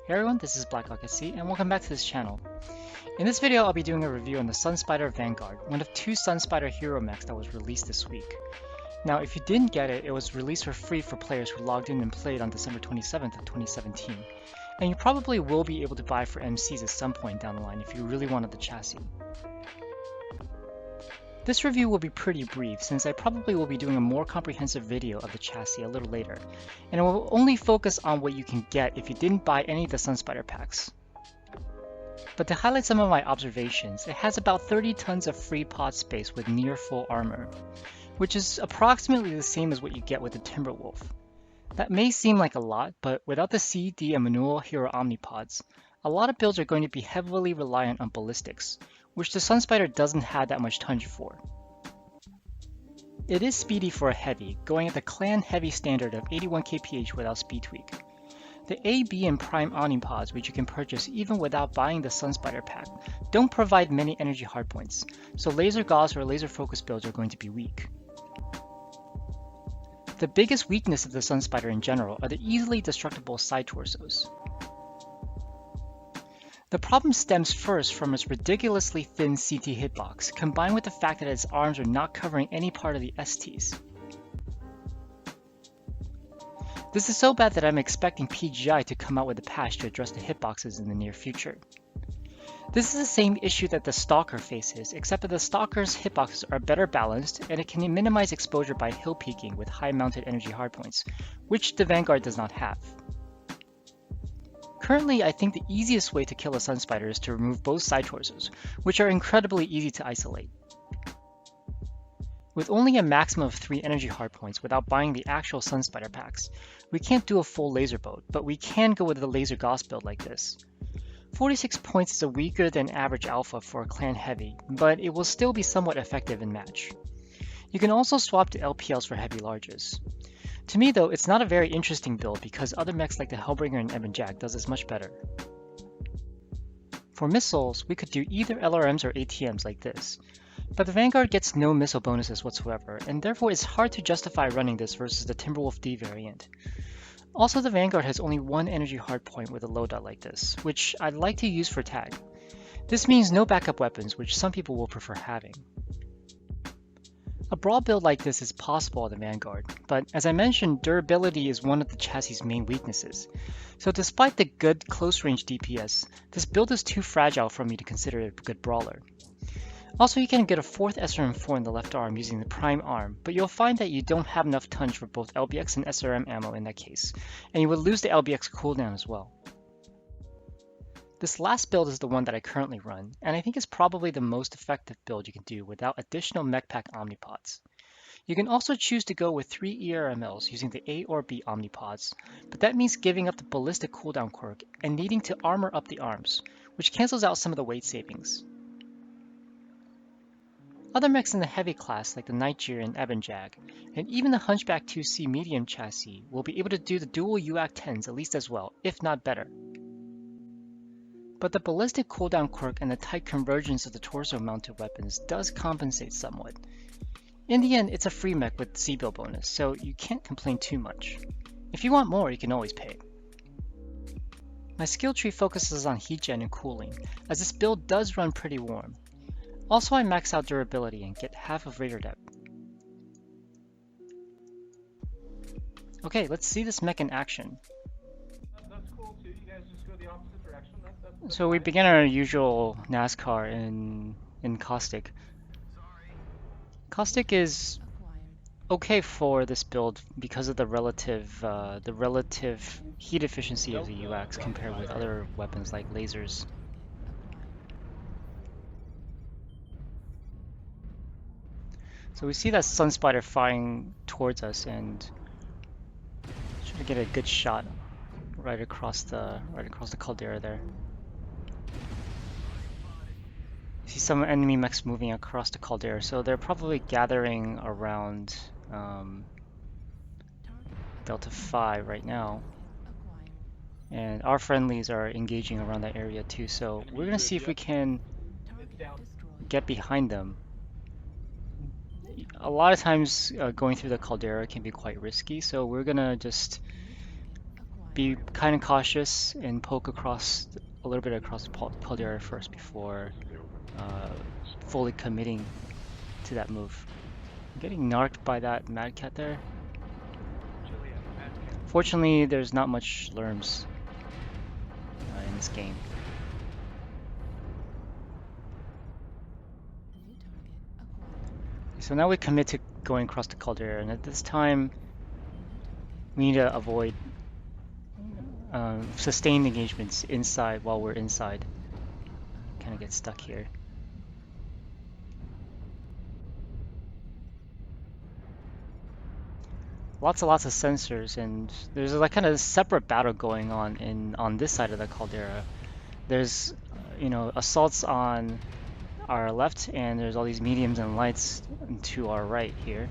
Hey everyone, this is BlackHawkSC and welcome back to this channel. In this video I'll be doing a review on the Sun Spider Vanguard, one of two Sun Spider hero mechs that was released this week. Now if you didn't get it, it was released for free for players who logged in and played on December 27th of 2017. And you probably will be able to buy for MCs at some point down the line if you really wanted the chassis. This review will be pretty brief since I probably will be doing a more comprehensive video of the chassis a little later, and it will only focus on what you can get if you didn't buy any of the Sun Spider packs. But to highlight some of my observations, it has about 30 tons of free pod space with near full armor, which is approximately the same as what you get with the Timberwolf. That may seem like a lot, but without the C, D, and Manual Hero Omnipods, a lot of builds are going to be heavily reliant on ballistics, which the Sun Spider doesn't have that much tonnage for. It is speedy for a heavy, going at the clan heavy standard of 81 kph without speed tweak. The A, B, and Prime Omnipods, which you can purchase even without buying the Sun Spider pack, don't provide many energy hardpoints, so laser gauss or laser focus builds are going to be weak. The biggest weakness of the Sun Spider in general are the easily destructible side torsos. The problem stems first from its ridiculously thin CT hitbox, combined with the fact that its arms are not covering any part of the STs. This is so bad that I'm expecting PGI to come out with a patch to address the hitboxes in the near future. This is the same issue that the Stalker faces, except that the Stalker's hitboxes are better balanced and it can minimize exposure by hill peaking with high mounted energy hardpoints, which the Vanguard does not have. Currently, I think the easiest way to kill a Sun Spider is to remove both side torsos, which are incredibly easy to isolate. With only a maximum of 3 energy hardpoints without buying the actual Sun Spider packs, we can't do a full laser boat, but we can go with a laser gauss build like this. 46 points is a weaker than average alpha for a clan heavy, but it will still be somewhat effective in match. You can also swap to LPLs for heavy larges. To me though, it's not a very interesting build because other mechs like the Hellbringer and Ebon Jack does this much better. For missiles, we could do either LRMs or ATMs like this, but the Vanguard gets no missile bonuses whatsoever, and therefore it's hard to justify running this versus the Timberwolf D variant. Also, the Vanguard has only one energy hardpoint with a loadout like this, which I'd like to use for tag. This means no backup weapons, which some people will prefer having. A brawl build like this is possible on the Vanguard, but as I mentioned, durability is one of the chassis' main weaknesses. So despite the good close-range DPS, this build is too fragile for me to consider it a good brawler. Also, you can get a 4th SRM4 in the left arm using the prime arm, but you'll find that you don't have enough tonnage for both LBX and SRM ammo in that case, and you would lose the LBX cooldown as well. This last build is the one that I currently run, and I think is probably the most effective build you can do without additional mech pack omnipods. You can also choose to go with 3 ERMLs using the A or B omnipods, but that means giving up the ballistic cooldown quirk and needing to armor up the arms, which cancels out some of the weight savings. Other mechs in the heavy class like the Nightjar and Ebon Jag, and even the Hunchback 2C medium chassis will be able to do the dual UAC 10s at least as well, if not better. But the ballistic cooldown quirk and the tight convergence of the torso-mounted weapons does compensate somewhat. In the end, it's a free mech with C-build bonus, so you can't complain too much. If you want more, you can always pay. My skill tree focuses on heat gen and cooling, as this build does run pretty warm. Also, I max out durability and get half of Raider depth. Okay, let's see this mech in action. So we begin our usual NASCAR in Caustic. Caustic is okay for this build because of the relative heat efficiency of the UX compared with other weapons like lasers. So we see that Sun Spider firing towards us and trying to get a good shot right across the caldera there. See some enemy mechs moving across the caldera, so they're probably gathering around Delta 5 right now. And our friendlies are engaging around that area too, so we're gonna see if we can get behind them. A lot of times going through the caldera can be quite risky, so we're gonna just be kind of cautious and poke across a little bit across the caldera first before fully committing to that move. I'm getting narked by that Mad Cat there. Fortunately, there's not much lerms in this game. So now we commit to going across the caldera, and at this time we need to avoid sustained engagements inside while we're inside. Kind of get stuck here. Lots and lots of sensors, and there's like kind of separate battle going on on this side of the caldera. There's assaults on our left, and there's all these mediums and lights to our right here.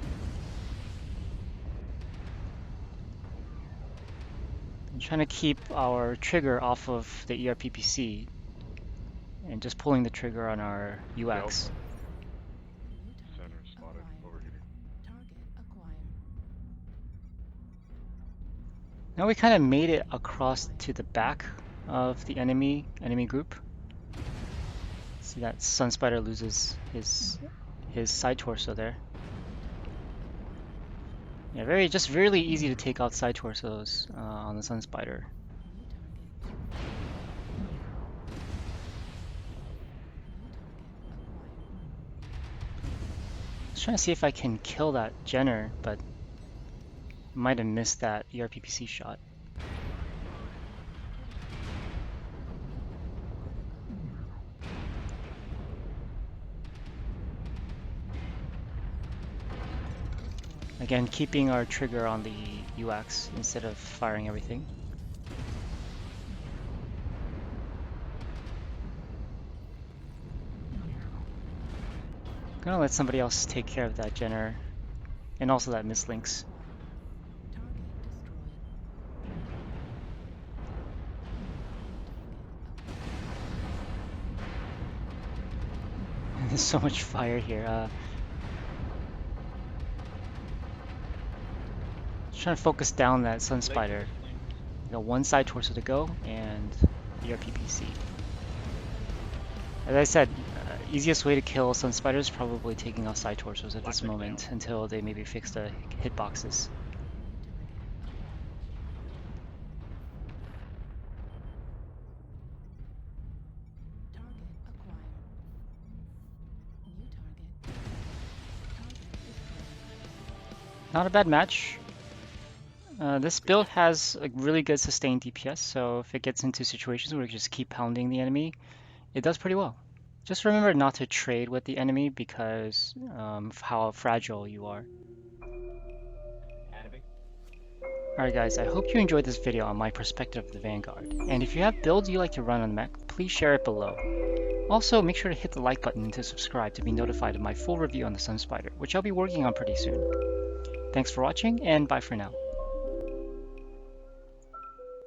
I'm trying to keep our trigger off of the ERPPC and just pulling the trigger on our UX. Now we kind of made it across to the back of the enemy group. See that Sun Spider loses his side torso there. Yeah, really easy to take out side torsos on the Sun Spider. I was trying to see if I can kill that Jenner, but might have missed that ERPPC shot. Again, keeping our trigger on the UX instead of firing everything. I'm gonna let somebody else take care of that Jenner and also that mislinks. There's so much fire here. Just trying to focus down that Sun Spider. You got one side torso to go and ERPPC. As I said, easiest way to kill Sun Spider is probably taking out side torsos at this moment until they maybe fix the hitboxes. Not a bad match. This build has a really good sustained DPS, so if it gets into situations where you just keep pounding the enemy, it does pretty well. Just remember not to trade with the enemy because of how fragile you are. Alright guys, I hope you enjoyed this video on my perspective of the Vanguard, and if you have builds you like to run on the mech, please share it below. Also, make sure to hit the like button to subscribe to be notified of my full review on the Sun Spider, which I'll be working on pretty soon. Thanks for watching, and bye for now.